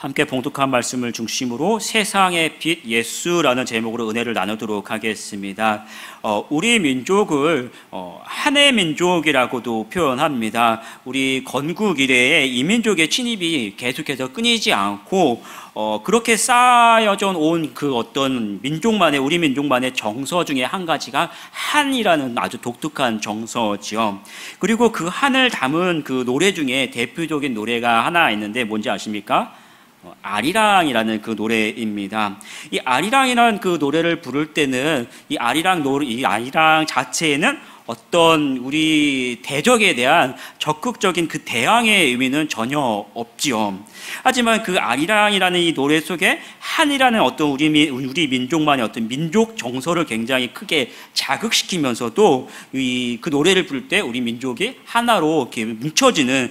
함께 봉독한 말씀을 중심으로 세상의 빛 예수라는 제목으로 은혜를 나누도록 하겠습니다. 우리 민족을 한해 민족이라고도 표현합니다. 우리 건국 이래에 이민족의 침입이 계속해서 끊이지 않고 그렇게 쌓여져 온 그 어떤 민족만의, 우리 민족만의 정서 중에 한 가지가 한이라는 아주 독특한 정서지요. 그리고 그 한을 담은 그 노래 중에 대표적인 노래가 하나 있는데 뭔지 아십니까? 아리랑이라는 그 노래입니다. 이 아리랑이라는 그 노래를 부를 때는 이 아리랑 자체에는 어떤 우리 대적에 대한 적극적인 그 대항의 의미는 전혀 없지요. 하지만 그 아리랑이라는 이 노래 속에 한이라는 어떤 우리 민족만의 어떤 민족 정서를 굉장히 크게 자극시키면서도 그 노래를 부를 때 우리 민족이 하나로 이렇게 뭉쳐지는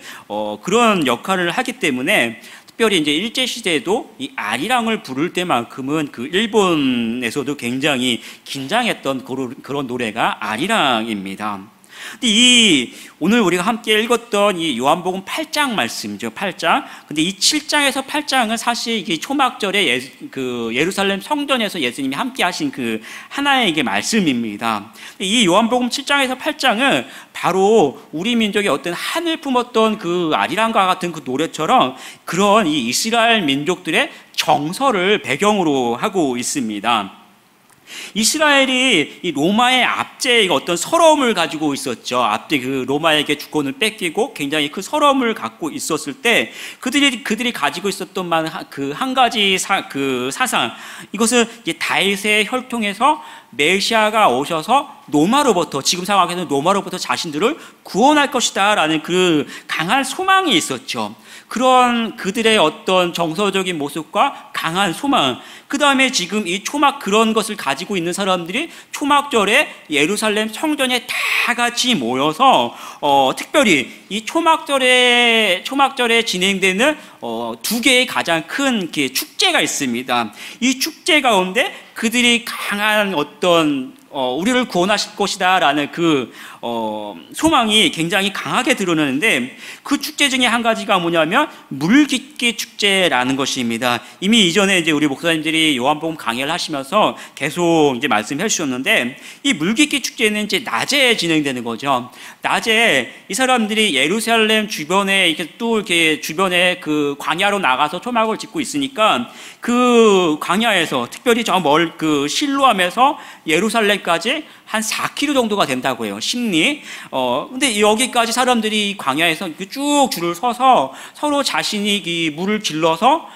그런 역할을 하기 때문에 특별히 이제 일제 시대에도 이 아리랑을 부를 때만큼은 그 일본에서도 굉장히 긴장했던 그런 노래가 아리랑입니다. 근데 오늘 우리가 함께 읽었던 이 요한복음 8장 말씀이죠. 8장. 근데 이 7장에서 8장은 사실 이게 초막절에 예루살렘 성전에서 예수님이 함께 하신 그 하나의 말씀입니다. 이 요한복음 7장에서 8장은 바로 우리 민족의 어떤 한을 품었던 그 아리랑과 같은 그 노래처럼 그런 이 이스라엘 민족들의 정서를 배경으로 하고 있습니다. 이스라엘이 이 로마의 압제의 어떤 서러움을 가지고 있었죠. 그 로마에게 주권을 뺏기고 굉장히 그 서러움을 갖고 있었을 때 그들이 가지고 있었던 그 한 가지 사상, 이것은 이제 다윗의 혈통에서 메시아가 오셔서 지금 상황에서는 로마로부터 자신들을 구원할 것이다라는 그 강한 소망이 있었죠. 그런 그들의 어떤 정서적인 모습과 강한 소망, 그 다음에 지금 이 그런 것을 가지고 있는 사람들이 초막절에 예루살렘 성전에 다 같이 모여서 특별히 이 초막절에 진행되는 두 개의 가장 큰 축제가 있습니다. 이 축제 가운데 그들이 강한 어떤 우리를 구원하실 것이다 라는 그 소망이 굉장히 강하게 드러나는데, 그 축제 중에 한 가지가 뭐냐면 물깃기 축제라는 것입니다. 이미 이전에 이제 우리 목사님들이 요한복음 강의를 하시면서 계속 이제 말씀해 주셨는데, 이 물깃기 축제는 이제 낮에 진행되는 거죠. 낮에 이 사람들이 예루살렘 주변에 이렇게 주변에 그 광야로 나가서 초막을 짓고 있으니까 그 광야에서 특별히 그 실로암에서 예루살렘까지 한 4km 정도가 된다고 해요. 심리. 근데 여기까지 사람들이 광야에서 쭉 줄을 서서 서로 자신이 이 물을 질러서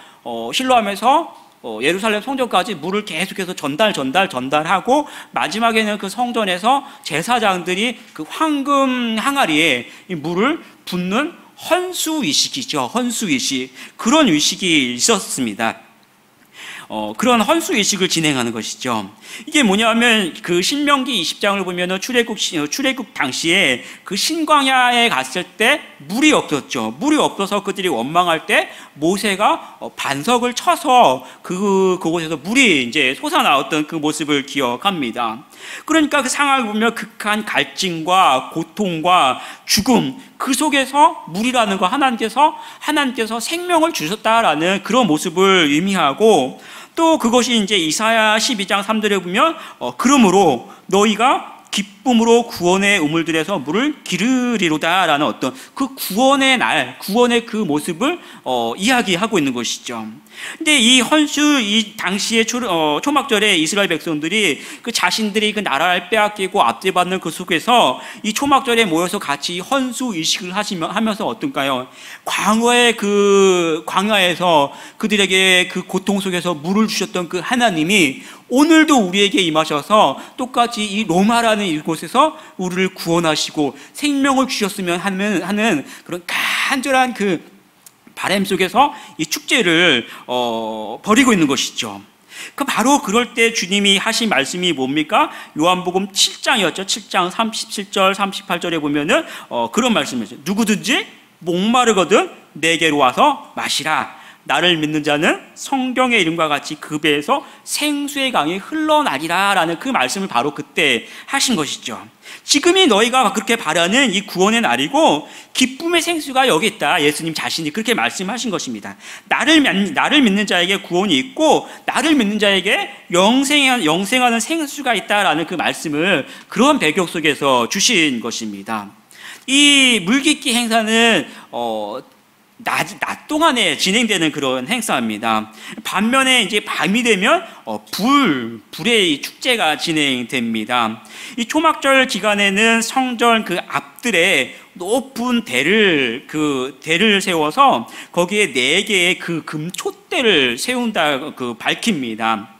실로암에서 예루살렘 성전까지 물을 계속해서 전달하고 마지막에는 그 성전에서 제사장들이 그 황금 항아리에 이 물을 붓는 헌수의식이죠. 헌수의식. 그런 의식이 있었습니다. 그런 헌수의식을 진행하는 것이죠. 이게 뭐냐면 그 신명기 20장을 보면은 출애굽 당시에 그 신광야에 갔을 때 물이 없었죠. 물이 없어서 그들이 원망할 때 모세가 반석을 쳐서 그곳에서 물이 이제 솟아나왔던 그 모습을 기억합니다. 그러니까 그 상황을 보면 극한 갈증과 고통과 죽음, 그 속에서 물이라는 거 하나님께서 생명을 주셨다라는 그런 모습을 의미하고, 또 그것이 이제 이사야 12장 3절에 보면 그러므로 너희가 기쁨으로 구원의 우물들에서 물을 기르리로다 라는 어떤 그 구원의 날, 구원의 그 모습을 이야기하고 있는 것이죠. 근데 이 당시에 초막절에 이스라엘 백성들이 그 자신들이 그 나라를 빼앗기고 압제받는 그 속에서 이 초막절에 모여서 같이 헌수 의식을 하면서 어떤가요? 광야에서 그들에게 그 고통 속에서 물을 주셨던 그 하나님이 오늘도 우리에게 임하셔서 똑같이 이 로마라는 이곳에서 우리를 구원하시고 생명을 주셨으면 하는 그런 간절한 그 바람 속에서 이 축제를 벌이고 있는 것이죠. 바로 그럴 때 주님이 하신 말씀이 뭡니까? 요한복음 7장이었죠. 7장 37절 38절에 보면은 그런 말씀이죠. 누구든지 목마르거든 내게로 와서 마시라. 나를 믿는 자는 성경의 이름과 같이 그 배에서 생수의 강이 흘러나리라 라는 그 말씀을 바로 그때 하신 것이죠. 지금이 너희가 그렇게 바라는 이 구원의 날이고 기쁨의 생수가 여기 있다. 예수님 자신이 그렇게 말씀하신 것입니다. 나를 믿는 자에게 구원이 있고 나를 믿는 자에게 영생하는 생수가 있다라는 그 말씀을 그런 배경 속에서 주신 것입니다. 이 물깃기 행사는 낮 동안에 진행되는 그런 행사입니다. 반면에 이제 밤이 되면 불의 축제가 진행됩니다. 이 초막절 기간에는 성전 그 앞들에 높은 대를 세워서 거기에 4개의 그 금촛대를 세운다 밝힙니다.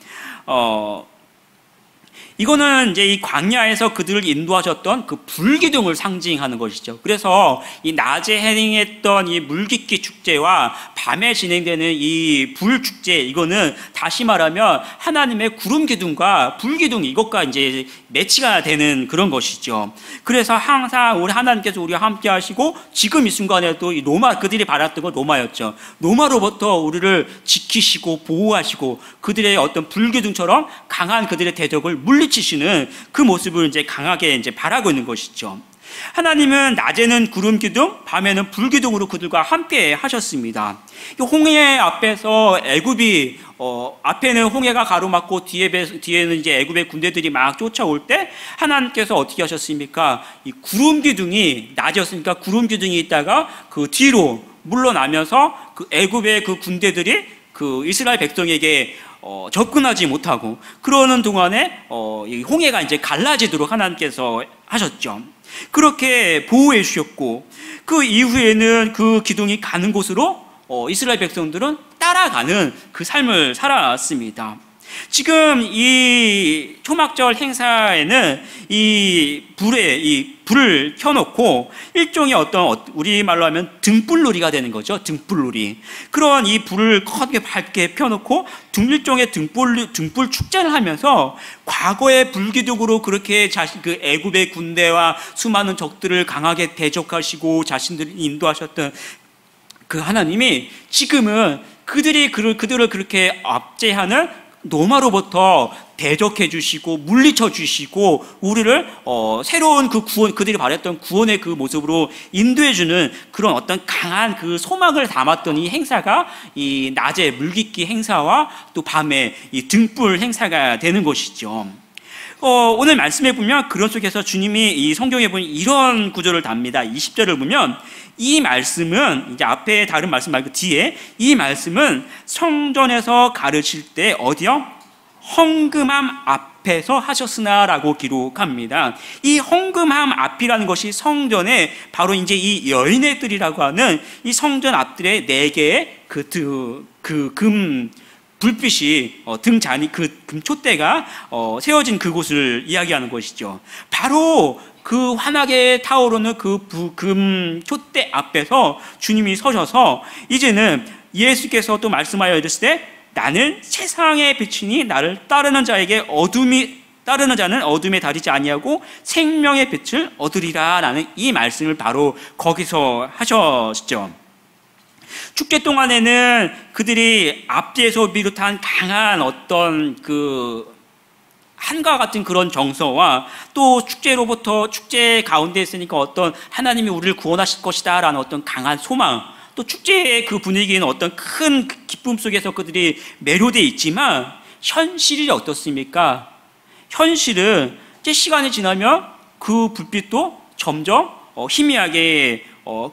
이거는 이제 이 광야에서 그들을 인도하셨던 그 불기둥을 상징하는 것이죠. 그래서 이 낮에 행했던 이 물깃기 축제와 밤에 진행되는 이 불축제, 이거는 다시 말하면 하나님의 구름 기둥과 불기둥, 이것과 이제 매치가 되는 그런 것이죠. 그래서 항상 우리 하나님께서 우리와 함께 하시고 지금 이 순간에도 이 그들이 바랐던 건 로마였죠. 로마로부터 우리를 지키시고 보호하시고 그들의 어떤 불기둥처럼 강한 그들의 대적을 물리치시는 그 모습을 이제 강하게 이제 바라고 있는 것이죠. 하나님은 낮에는 구름 기둥, 밤에는 불 기둥으로 그들과 함께 하셨습니다. 홍해 앞에서 애굽이 앞에는 홍해가 가로막고 뒤에는 이제 애굽의 군대들이 막 쫓아올 때 하나님께서 어떻게 하셨습니까? 이 구름 기둥이 낮이었으니까 구름 기둥이 있다가 그 뒤로 물러나면서 그 애굽의 그 군대들이 그 이스라엘 백성에게 접근하지 못하고 그러는 동안에 이 홍해가 이제 갈라지도록 하나님께서 하셨죠. 그렇게 보호해 주셨고 그 이후에는 그 기둥이 가는 곳으로 이스라엘 백성들은 따라가는 그 삶을 살아왔습니다. 지금 이 초막절 행사에는 이 불을 켜놓고 일종의 어떤 우리말로 하면 등불놀이가 되는 거죠. 등불놀이. 그런 이 불을 크게 밝게 펴놓고 일종의 등불 축제를 하면서 과거의 불기둥으로 그렇게 그 애굽의 군대와 수많은 적들을 강하게 대적하시고 자신들을 인도하셨던 그 하나님이 지금은 그들을 그렇게 압제하는 로마로부터 대적해 주시고 물리쳐 주시고 우리를 새로운 그 구원, 그들이 바랬던 구원의 그 모습으로 인도해 주는 그런 어떤 강한 그 소망을 담았던 이 행사가 이 낮에 물깃기 행사와 또 밤에 이 등불 행사가 되는 것이죠. 오늘 말씀해 보면 그런 속에서 주님이 이 성경에 보면 이런 구절을 답니다. 20절을 보면 이 말씀은 이제 앞에 다른 말씀 말고 뒤에 이 말씀은 성전에서 가르칠 때 어디요? 헌금함 앞에서 하셨으나라고 기록합니다. 이 헌금함 앞이라는 것이 성전에 바로 이제 이 여인네들이라고 하는 이 성전 앞들에 4개의 금 불빛이 등잔이 그 금촛대가 세워진 그곳을 이야기하는 것이죠. 바로 그 환하게 타오르는 그 금촛대 앞에서 주님이 서셔서 이제는 예수께서 또 말씀하여 이르실 때 나는 세상의 빛이니 나를 따르는 자는 어둠에 다리지 아니하고 생명의 빛을 얻으리라 라는 이 말씀을 바로 거기서 하셨죠. 축제 동안에는 그들이 앞뒤에서 비롯한 강한 어떤 한과 같은 그런 정서와 또 축제 가운데 있으니까 어떤 하나님이 우리를 구원하실 것이다 라는 어떤 강한 소망, 또 축제의 그 분위기는 어떤 큰 기쁨 속에서 그들이 매료되어 있지만 현실이 어떻습니까? 현실은 이제 시간이 지나면 그 불빛도 점점 희미하게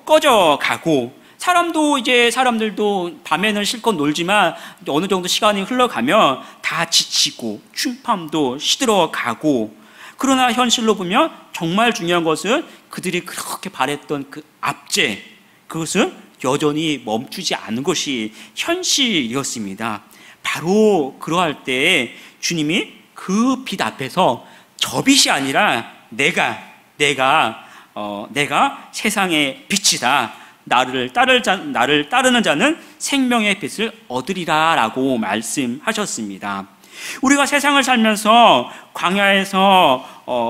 꺼져가고 사람들도 밤에는 실컷 놀지만 어느 정도 시간이 흘러가면 다 지치고 춤밤도 시들어가고 그러나 현실로 보면 정말 중요한 것은 그들이 그렇게 바랬던 그 압제 그것은 여전히 멈추지 않은 것이 현실이었습니다. 바로 그러할 때 주님이 그 빛 앞에서 저 빛이 아니라 내가 세상의 빛이다. 나를 따르는 자는 생명의 빛을 얻으리라 라고 말씀하셨습니다. 우리가 세상을 살면서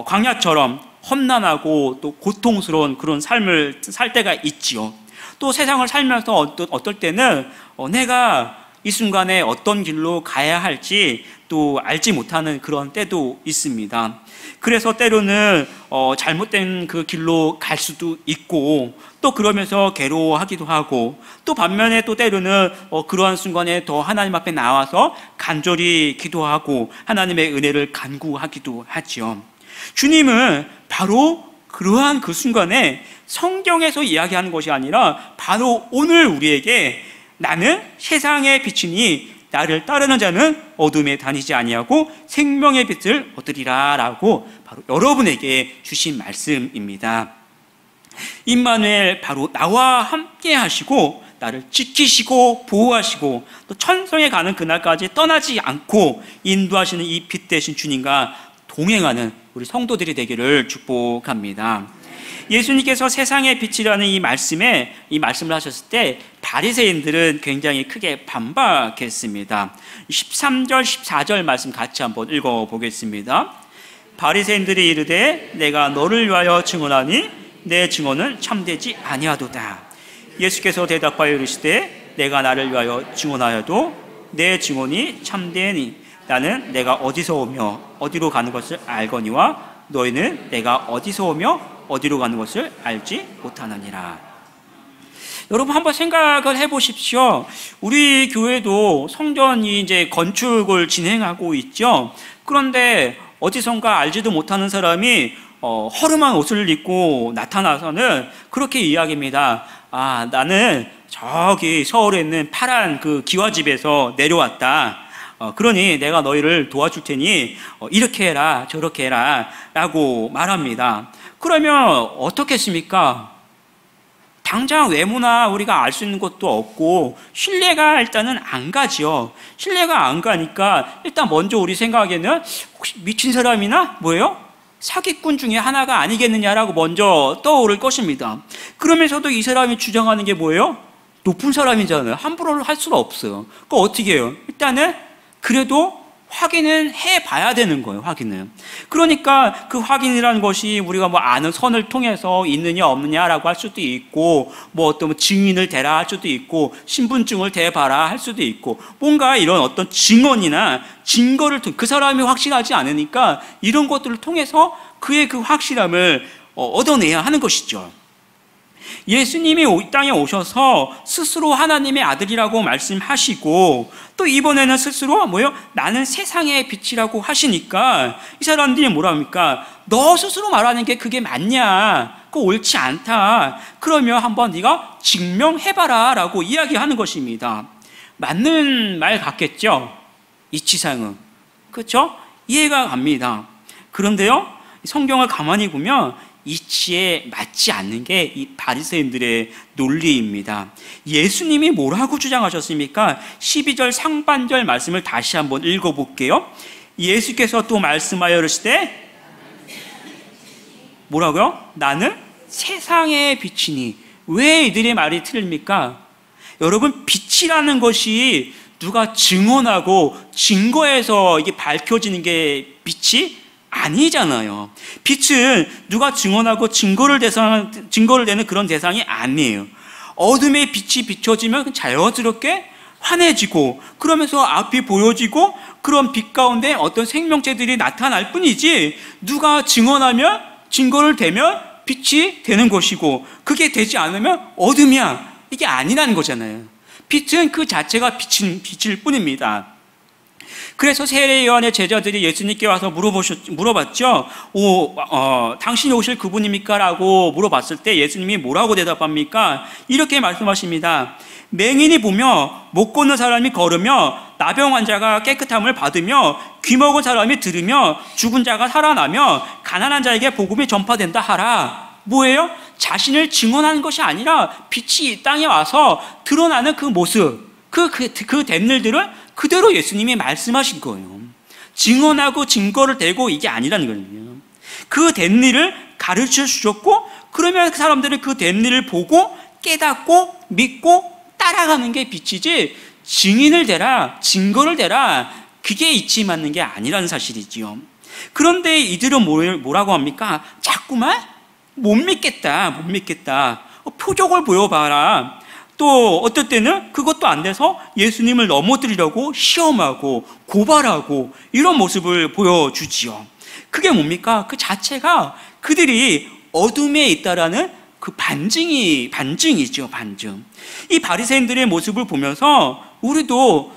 광야처럼 험난하고 또 고통스러운 그런 삶을 살 때가 있지요. 또 세상을 살면서 어떨 때는 내가 이 순간에 어떤 길로 가야 할지 또 알지 못하는 그런 때도 있습니다. 그래서 때로는 잘못된 그 길로 갈 수도 있고, 또 그러면서 괴로워하기도 하고, 또 반면에 또 때로는 그러한 순간에 더 하나님 앞에 나와서 간절히 기도하고 하나님의 은혜를 간구하기도 하죠. 주님은 바로 그러한 그 순간에 성경에서 이야기하는 것이 아니라 바로 오늘 우리에게 나는 세상의 빛이니 나를 따르는 자는 어둠에 다니지 아니하고 생명의 빛을 얻으리라 라고 바로 여러분에게 주신 말씀입니다. 임마누엘, 바로 나와 함께 하시고 나를 지키시고 보호하시고 또 천성에 가는 그날까지 떠나지 않고 인도하시는 이 빛 되신 주님과 동행하는 우리 성도들이 되기를 축복합니다. 예수님께서 세상의 빛이라는 이 말씀을 하셨을 때 바리새인들은 굉장히 크게 반박했습니다. 13절 14절 말씀 같이 한번 읽어보겠습니다. 바리새인들이 이르되 내가 너를 위하여 증언하니 내 증언은 참되지 아니하도다. 예수께서 대답하여 이르시되 내가 나를 위하여 증언하여도 내 증언이 참되니 나는 내가 어디서 오며 어디로 가는 것을 알거니와 너희는 내가 어디서 오며 어디로 가는 것을 알지 못하느니라. 여러분 한번 생각을 해보십시오. 우리 교회도 성전이 이제 건축을 진행하고 있죠. 그런데 어디선가 알지도 못하는 사람이 허름한 옷을 입고 나타나서는 그렇게 이야기합니다. 아, 나는 저기 서울에 있는 파란 그 기와집에서 내려왔다. 그러니 내가 너희를 도와줄 테니 이렇게 해라 저렇게 해라 라고 말합니다. 그러면 어떻겠습니까? 당장 외모나 우리가 알 수 있는 것도 없고 신뢰가 일단은 안 가죠. 신뢰가 안 가니까 일단 먼저 우리 생각에는 혹시 미친 사람이나 뭐예요? 사기꾼 중에 하나가 아니겠느냐라고 먼저 떠오를 것입니다. 그러면서도 이 사람이 주장하는 게 뭐예요? 높은 사람이잖아요. 함부로 할 수가 없어요. 그거 어떻게 해요? 일단은 그래도 확인은 해봐야 되는 거예요. 확인은. 그러니까 그 확인이라는 것이 우리가 뭐 아는 선을 통해서 있느냐 없느냐라고 할 수도 있고, 뭐 어떤 증인을 대라 할 수도 있고, 신분증을 대봐라 할 수도 있고, 뭔가 이런 어떤 증언이나 증거를 그 사람이 확실하지 않으니까 이런 것들을 통해서 그의 그 확실함을 얻어내야 하는 것이죠. 예수님이 이 땅에 오셔서 스스로 하나님의 아들이라고 말씀하시고 또 이번에는 스스로 뭐요? 나는 세상의 빛이라고 하시니까 이 사람들이 뭐라 합니까? 너 스스로 말하는 게 그게 맞냐? 그거 옳지 않다. 그러면 한번 네가 증명해봐라 라고 이야기하는 것입니다. 맞는 말 같겠죠? 이치상은. 그렇죠? 이해가 갑니다. 그런데요, 성경을 가만히 보면 이치에 맞지 않는 게 이 바리새인들의 논리입니다. 예수님이 뭐라고 주장하셨습니까? 12절 상반절 말씀을 다시 한번 읽어볼게요. 예수께서 또 말씀하여 이르시되 뭐라고요? 나는 세상의 빛이니. 왜 이들의 말이 틀립니까? 여러분, 빛이라는 것이 누가 증언하고 증거해서 이게 밝혀지는 게 빛이 아니잖아요. 빛은 누가 증언하고 증거를 내는 그런 대상이 아니에요. 어둠의 빛이 비춰지면 자연스럽게 환해지고 그러면서 앞이 보여지고 그런 빛 가운데 어떤 생명체들이 나타날 뿐이지, 누가 증언하면 증거를 대면 빛이 되는 것이고 그게 되지 않으면 어둠이야, 이게 아니라는 거잖아요. 빛은 그 자체가 빛일 뿐입니다. 그래서 세례 요한의 제자들이 예수님께 와서 물어봤죠. 당신이 오실 그분입니까? 라고 물어봤을 때 예수님이 뭐라고 대답합니까? 이렇게 말씀하십니다. 맹인이 보며 못 걷는 사람이 걸으며 나병 환자가 깨끗함을 받으며 귀 먹은 사람이 들으며 죽은 자가 살아나며 가난한 자에게 복음이 전파된다 하라. 뭐예요? 자신을 증언하는 것이 아니라 빛이 이 땅에 와서 드러나는 그 모습, 그 된 일들을 그대로 예수님이 말씀하신 거예요. 증언하고 증거를 대고 이게 아니라는 거예요. 그 된 일을 가르쳐 주셨고 그러면 그 사람들은 그 된 일을 보고 깨닫고 믿고 따라가는 게 빛이지, 증인을 대라 증거를 대라 그게 이치 맞는 게 아니라는 사실이지요. 그런데 이들은 뭐라고 합니까? 자꾸만 못 믿겠다. 표적을 보여봐라. 또 어떨 때는 그것도 안 돼서 예수님을 넘어뜨리려고 시험하고 고발하고 이런 모습을 보여주지요. 그게 뭡니까? 그 자체가 그들이 어둠에 있다라는 그 반증이죠, 반증. 이 바리새인들의 모습을 보면서 우리도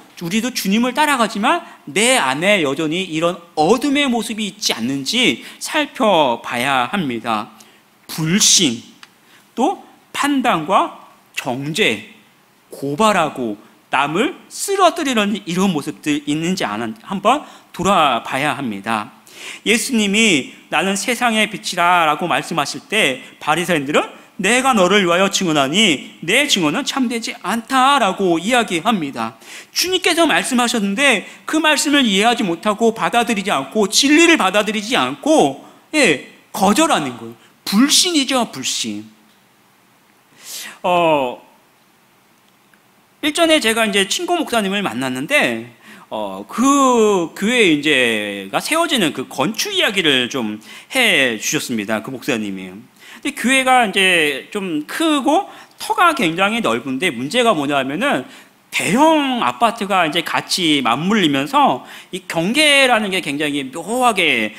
주님을 따라가지만 내 안에 여전히 이런 어둠의 모습이 있지 않는지 살펴봐야 합니다. 불신, 또 판단과 정죄, 고발하고 남을 쓰러뜨리는 이런 모습들 있는지 한번 돌아봐야 합니다. 예수님이 나는 세상의 빛이라 라고 말씀하실 때 바리새인들은 내가 너를 위하여 증언하니 내 증언은 참되지 않다라고 이야기합니다. 주님께서 말씀하셨는데 그 말씀을 이해하지 못하고 받아들이지 않고 진리를 받아들이지 않고 거절하는 거예요. 불신이죠, 불신. 일전에 제가 이제 친구 목사님을 만났는데 그 교회 이제가 세워지는 그 건축 이야기를 좀 해 주셨습니다. 그 목사님이. 근데 교회가 이제 좀 크고 터가 굉장히 넓은데 문제가 뭐냐면은 대형 아파트가 이제 같이 맞물리면서 이 경계라는 게 굉장히 묘하게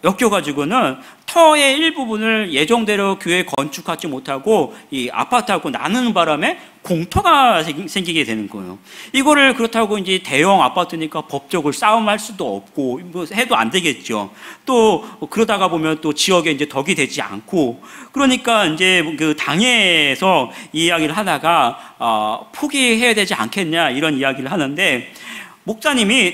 엮여가지고는 터의 일부분을 예정대로 교회 건축하지 못하고 이 아파트하고 나누는 바람에 공터가 생기게 되는 거예요. 이거를 그렇다고 이제 대형 아파트니까 법적으로 싸움할 수도 없고 뭐 해도 안 되겠죠. 또 그러다가 보면 또 지역에 이제 덕이 되지 않고 그러니까 이제 그 당에서 이 이야기를 하다가 포기해야 되지 않겠냐 이런 이야기를 하는데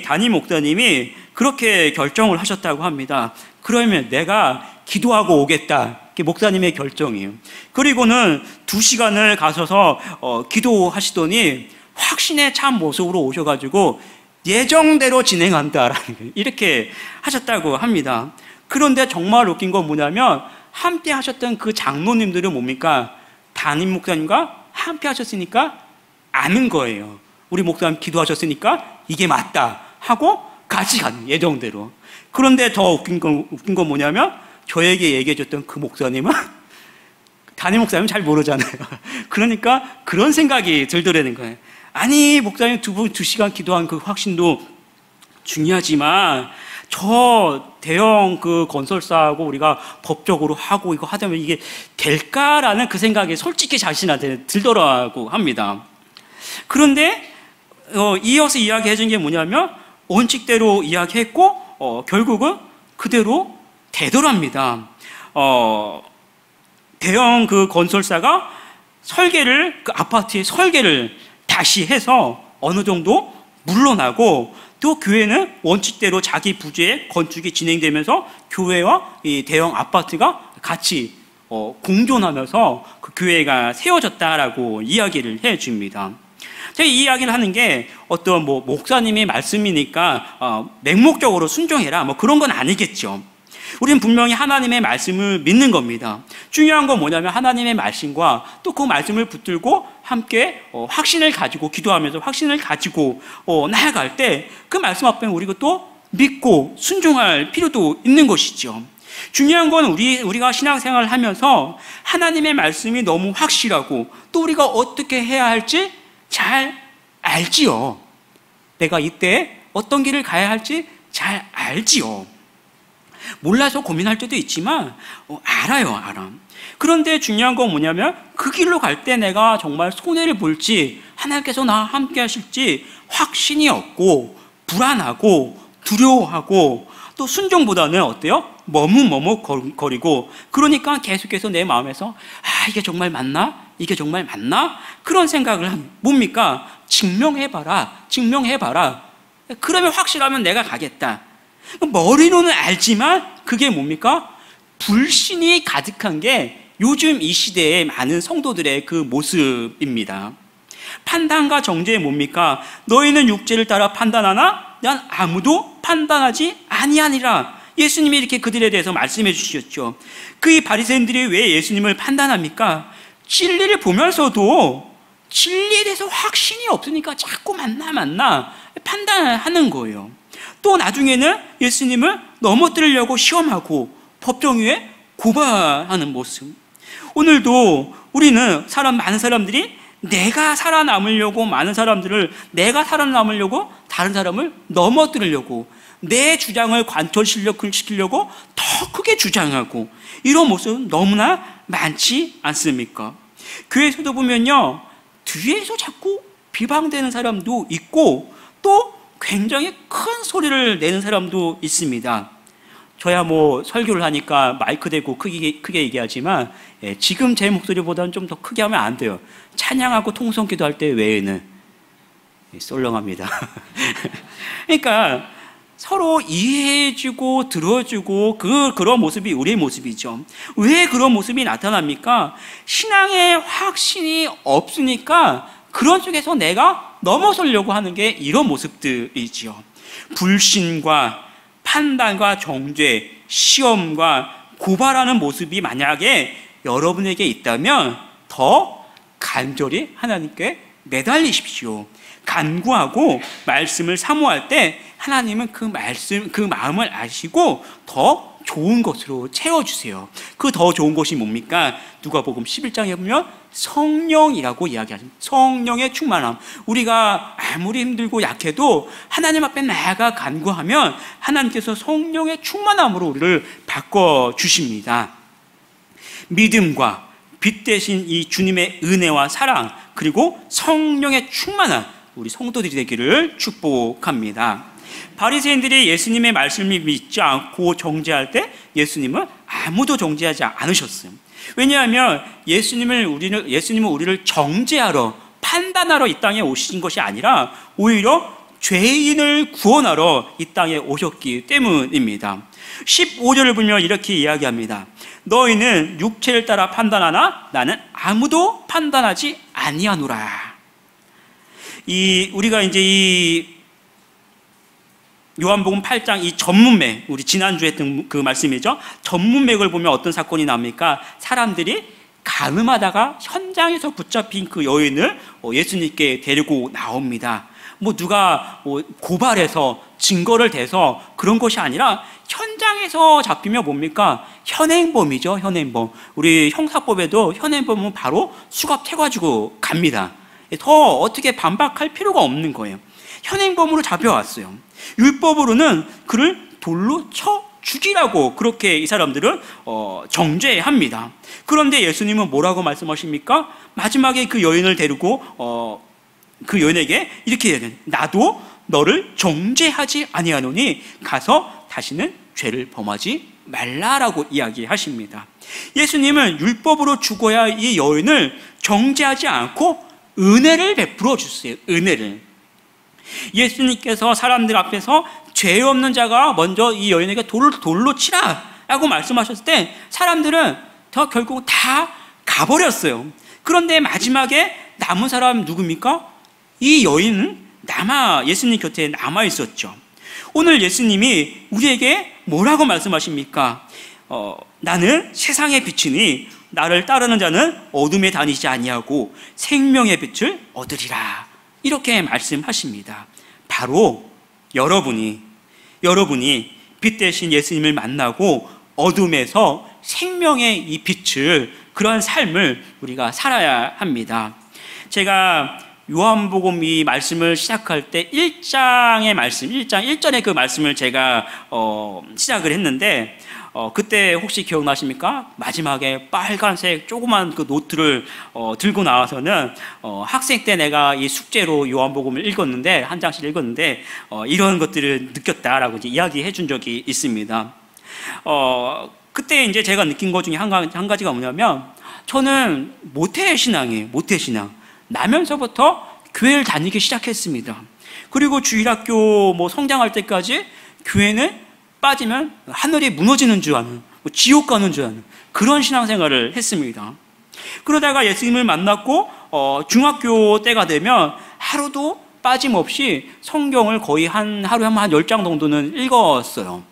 담임 목사님이 그렇게 결정을 하셨다고 합니다. 그러면 내가 기도하고 오겠다. 그게 목사님의 결정이에요. 그리고는 2시간을 가셔서 기도하시더니 확신의 참 모습으로 오셔가지고 예정대로 진행한다라는 거예요. 이렇게 하셨다고 합니다. 그런데 정말 웃긴 건 뭐냐면 함께 하셨던 그 장로님들은 뭡니까? 담임 목사님과 함께 하셨으니까 아는 거예요. 우리 목사님 기도하셨으니까 이게 맞다 하고 같이 가는 예정대로. 그런데 더 웃긴 건 뭐냐면 저에게 얘기해줬던 그 목사님은 담임 목사님은 잘 모르잖아요. 그러니까 그런 생각이 들더라는 거예요. 아니 목사님 2시간 기도한 그 확신도 중요하지만 저 대형 그 건설사하고 우리가 법적으로 하고 이거 하자면 이게 될까라는 그 생각이 솔직히 자신한테 들더라고 합니다. 그런데 이어서 이야기해 준 게 뭐냐면 원칙대로 이야기했고 결국은 그대로 되더랍니다. 대형 그 건설사가 그 아파트의 설계를 다시 해서 어느 정도 물러나고 또 교회는 원칙대로 자기 부지에 건축이 진행되면서 교회와 이 대형 아파트가 같이 공존하면서 그 교회가 세워졌다라고 이야기를 해 줍니다. 제가 이 이야기를 하는 게 어떤 뭐 목사님의 말씀이니까 맹목적으로 순종해라 뭐 그런 건 아니겠죠. 우리는 분명히 하나님의 말씀을 믿는 겁니다. 중요한 건 뭐냐면 하나님의 말씀과 또 그 말씀을 붙들고 함께 확신을 가지고 기도하면서 확신을 가지고 나아갈 때 그 말씀 앞에 우리가 또 믿고 순종할 필요도 있는 것이죠. 중요한 건 우리가 신앙생활을 하면서 하나님의 말씀이 너무 확실하고 또 우리가 어떻게 해야 할지 잘 알지요. 내가 이때 어떤 길을 가야 할지 잘 알지요. 몰라서 고민할 때도 있지만 알아. 그런데 중요한 건 뭐냐면 그 길로 갈 때 내가 정말 손해를 볼지 하나님께서 나와 함께 하실지 확신이 없고 불안하고 두려워하고 또 순종보다는 어때요? 머뭇머뭇거리고 그러니까 계속해서 내 마음에서 이게 정말 맞나? 이게 정말 맞나? 그런 생각을 뭡니까? 증명해봐라. 그러면 확실하면 내가 가겠다. 머리로는 알지만 그게 뭡니까? 불신이 가득한 게 요즘 이 시대의 많은 성도들의 그 모습입니다. 판단과 정죄에 뭡니까? 너희는 육체를 따라 판단하나? 난 아무도 판단하지 아니하니라. 예수님이 이렇게 그들에 대해서 말씀해 주셨죠. 그 바리새인들이 왜 예수님을 판단합니까? 진리를 보면서도 진리에 대해서 확신이 없으니까 자꾸 맞나 판단하는 거예요. 또 나중에는 예수님을 넘어뜨리려고 시험하고 법정 위에 고발하는 모습. 오늘도 우리는 많은 사람들이 내가 살아남으려고, 많은 사람들을 내가 살아남으려고 다른 사람을 넘어뜨리려고, 내 주장을 관철시키려고 더 크게 주장하고, 이런 모습은 너무나 많지 않습니까? 교회에서도 보면요, 뒤에서 자꾸 비방되는 사람도 있고 또 굉장히 큰 소리를 내는 사람도 있습니다. 저야 뭐 설교를 하니까 마이크 대고 크게 얘기하지만, 지금 제 목소리보다는 좀 더 크게 하면 안 돼요. 찬양하고 통성기도 할 때 외에는 썰렁합니다. 그러니까 서로 이해해주고 들어주고 그런 모습이 우리의 모습이죠. 왜 그런 모습이 나타납니까? 신앙의 확신이 없으니까 그런 속에서 내가 넘어서려고 하는 게 이런 모습들이지요. 불신과 판단과 정죄, 시험과 고발하는 모습이 만약에 여러분에게 있다면 더 간절히 하나님께 매달리십시오. 간구하고 말씀을 사모할 때 하나님은 그 마음을 아시고 더 좋은 것으로 채워주세요. 그 더 좋은 것이 뭡니까? 누가복음 11장에 보면 성령이라고 이야기하십니다. 성령의 충만함. 우리가 아무리 힘들고 약해도 하나님 앞에 나아가 간구하면 하나님께서 성령의 충만함으로 우리를 바꿔주십니다. 믿음과 빛 대신 이 주님의 은혜와 사랑, 그리고 성령의 충만함, 우리 성도들이 되기를 축복합니다. 바리새인들이 예수님의 말씀을 믿지 않고 정죄할 때 예수님은 아무도 정죄하지 않으셨어요. 왜냐하면 예수님은 우리를 정죄하러, 판단하러 이 땅에 오신 것이 아니라 오히려 죄인을 구원하러 이 땅에 오셨기 때문입니다. 15절을 보면 이렇게 이야기합니다. 너희는 육체를 따라 판단하나 나는 아무도 판단하지 아니하노라. 우리가 이제 이 요한복음 8장 이 전문맥, 우리 지난주에 했던 그 말씀이죠. 전문맥을 보면 어떤 사건이 나옵니까? 사람들이 가늠하다가 현장에서 붙잡힌 그 여인을 예수님께 데리고 나옵니다. 뭐 누가 고발해서 증거를 대서 그런 것이 아니라 현장에서 잡히면 뭡니까? 현행범이죠, 현행범. 우리 형사법에도 현행범은 바로 수갑해가지고 갑니다. 더 어떻게 반박할 필요가 없는 거예요. 현행범으로 잡혀왔어요. 율법으로는 그를 돌로 쳐 죽이라고 그렇게 이 사람들은 정죄합니다. 그런데 예수님은 뭐라고 말씀하십니까? 마지막에 그 여인을 데리고 그 여인에게 이렇게 얘기해요. 나도 너를 정죄하지 아니하노니 가서 다시는 죄를 범하지 말라라고 이야기하십니다. 예수님은 율법으로 죽어야 이 여인을 정죄하지 않고 은혜를 베풀어 주세요. 은혜를. 예수님께서 사람들 앞에서 죄 없는 자가 먼저 이 여인에게 돌로 치라라고 말씀하셨을 때 사람들은 결국 다 가버렸어요. 그런데 마지막에 남은 사람 누굽니까? 이 여인은 예수님 곁에 남아 있었죠. 오늘 예수님이 우리에게 뭐라고 말씀하십니까? 나는 세상의 빛이니 나를 따르는 자는 어둠에 다니지 아니하고 생명의 빛을 얻으리라. 이렇게 말씀하십니다. 바로 여러분이 빛 대신 예수님을 만나고 어둠에서 생명의 이 빛을, 그러한 삶을 우리가 살아야 합니다. 제가 요한복음 이 말씀을 시작할 때 1장의 말씀, 1장 1절의 그 말씀을 제가 시작을 했는데 그때 혹시 기억나십니까? 마지막에 빨간색 조그만 그 노트를 들고 나와서는 학생 때 내가 이 숙제로 요한복음을 읽었는데, 한 장씩 읽었는데 이런 것들을 느꼈다라고 이제 이야기해 준 적이 있습니다. 그때 이제 제가 느낀 것 중에 한 가지가 뭐냐면, 저는 모태신앙이에요. 모태신앙. 나면서부터 교회를 다니기 시작했습니다. 그리고 주일학교 성장할 때까지 교회는 빠지면 하늘이 무너지는 줄 아는, 지옥 가는 줄 아는 그런 신앙생활을 했습니다. 그러다가 예수님을 만났고 중학교 때가 되면 하루도 빠짐없이 성경을 거의 하루에 한 10장 정도는 읽었어요.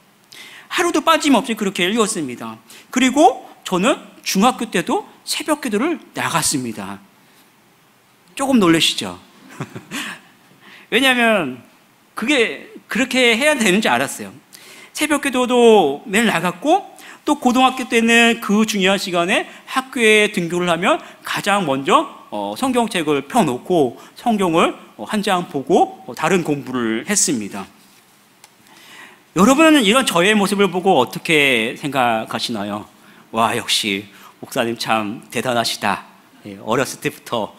하루도 빠짐없이 그렇게 읽었습니다. 그리고 저는 중학교 때도 새벽 기도를 나갔습니다. 조금 놀라시죠? 왜냐하면 그게 그렇게 해야 되는지 알았어요. 새벽 기도도 매일 나갔고 또 고등학교 때는 그 중요한 시간에 학교에 등교를 하면 가장 먼저 성경책을 펴놓고 성경을 한 장 보고 다른 공부를 했습니다. 여러분은 이런 저의 모습을 보고 어떻게 생각하시나요? 와, 역시 목사님 참 대단하시다. 어렸을 때부터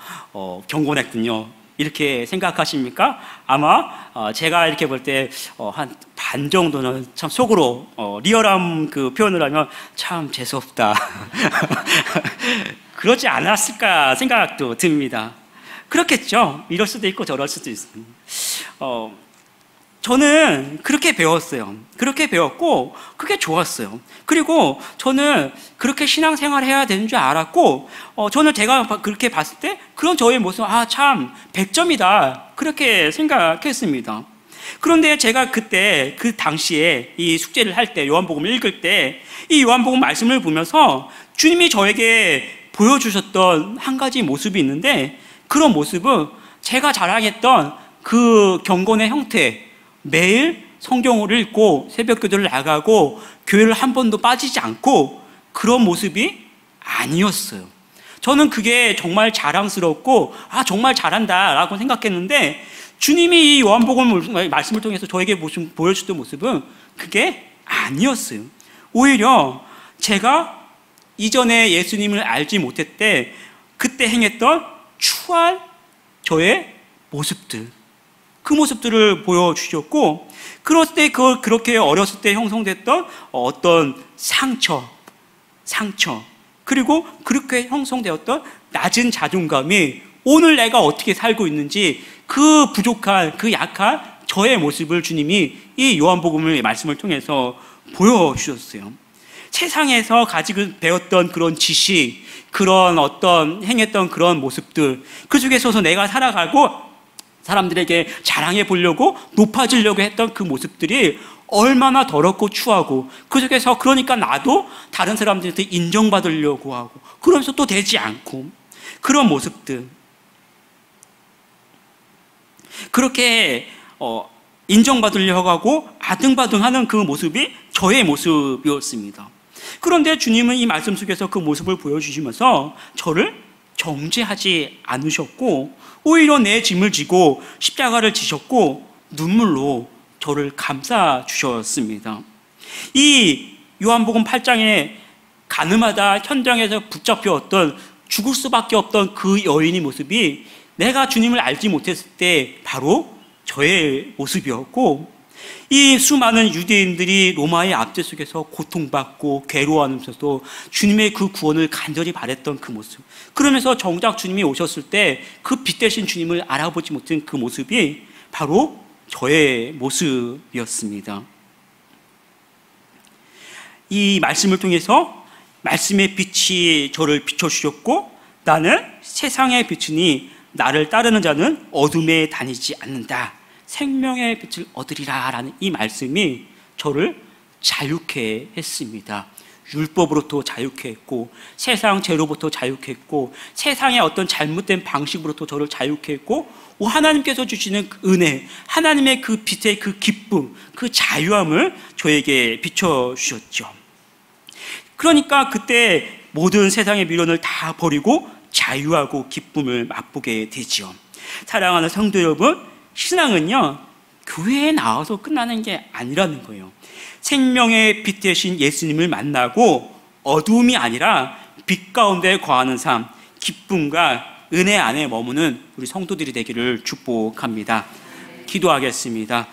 경건했군요. 이렇게 생각하십니까? 아마 제가 이렇게 볼 때 한 반 정도는 참 속으로 리얼한 그 표현을 하면 참 재수없다. 그러지 않았을까 생각도 듭니다. 그렇겠죠. 이럴 수도 있고 저럴 수도 있습니다. 저는 그렇게 배웠어요. 그렇게 배웠고 그게 좋았어요. 그리고 저는 그렇게 신앙생활을 해야 되는 줄 알았고 저는 제가 그렇게 봤을 때 그런 저의 모습 참 100점이다 그렇게 생각했습니다. 그런데 제가 그때 그 당시에 이 숙제를 할 때 요한복음을 읽을 때 이 요한복음 말씀을 보면서 주님이 저에게 보여주셨던 한 가지 모습이 있는데 그런 모습은 제가 자랑했던 그 경건의 형태, 매일 성경을 읽고 새벽 기도를 나가고 교회를 한 번도 빠지지 않고 그런 모습이 아니었어요. 저는 그게 정말 자랑스럽고 정말 잘한다라고 생각했는데 주님이 이 요한복음 말씀을 통해서 저에게 보여주셨던 모습은 그게 아니었어요. 오히려 제가 이전에 예수님을 알지 못했대 그때 행했던 추한 저의 모습들, 그 모습들을 보여주셨고 그럴 때 그렇게 어렸을 때 형성됐던 어떤 상처 그리고 그렇게 형성되었던 낮은 자존감이 오늘 내가 어떻게 살고 있는지 그 부족한 그 약한 저의 모습을 주님이 이 요한복음의 말씀을 통해서 보여주셨어요. 세상에서 가지고 배웠던 그런 지식, 그런 어떤 행했던 그런 모습들 그 중에서 내가 살아가고 사람들에게 자랑해 보려고 높아지려고 했던 그 모습들이 얼마나 더럽고 추하고 그 속에서 그러니까 나도 다른 사람들한테 인정받으려고 하고 그러면서 또 되지 않고 그런 모습들 그렇게 인정받으려고 하고 아등바등하는 그 모습이 저의 모습이었습니다. 그런데 주님은 이 말씀 속에서 그 모습을 보여주시면서 저를 정죄하지 않으셨고 오히려 내 짐을 지고 십자가를 지셨고 눈물로 저를 감싸 주셨습니다. 이 요한복음 8장에 가늠하다 현장에서 붙잡혀왔던 죽을 수밖에 없던 그 여인의 모습이 내가 주님을 알지 못했을 때 바로 저의 모습이었고 이 수많은 유대인들이 로마의 압제 속에서 고통받고 괴로워하면서도 주님의 그 구원을 간절히 바랬던 그 모습 그러면서 정작 주님이 오셨을 때 그 빛 대신 주님을 알아보지 못한 그 모습이 바로 저의 모습이었습니다. 이 말씀을 통해서 말씀의 빛이 저를 비춰주셨고 나는 세상의 빛이니 나를 따르는 자는 어둠에 다니지 않는다. 생명의 빛을 얻으리라 라는 이 말씀이 저를 자유케 했습니다. 율법으로부터 자유케 했고 세상 죄로부터 자유케 했고 세상의 어떤 잘못된 방식으로부터 저를 자유케 했고 하나님께서 주시는 그 은혜 하나님의 그 빛의 그 기쁨 그 자유함을 저에게 비춰주셨죠. 그러니까 그때 모든 세상의 미련을 다 버리고 자유하고 기쁨을 맛보게 되죠. 사랑하는 성도 여러분, 신앙은요 교회에 나와서 끝나는 게 아니라는 거예요. 생명의 빛 대신 예수님을 만나고 어두움이 아니라 빛 가운데 거하는 삶, 기쁨과 은혜 안에 머무는 우리 성도들이 되기를 축복합니다. 기도하겠습니다.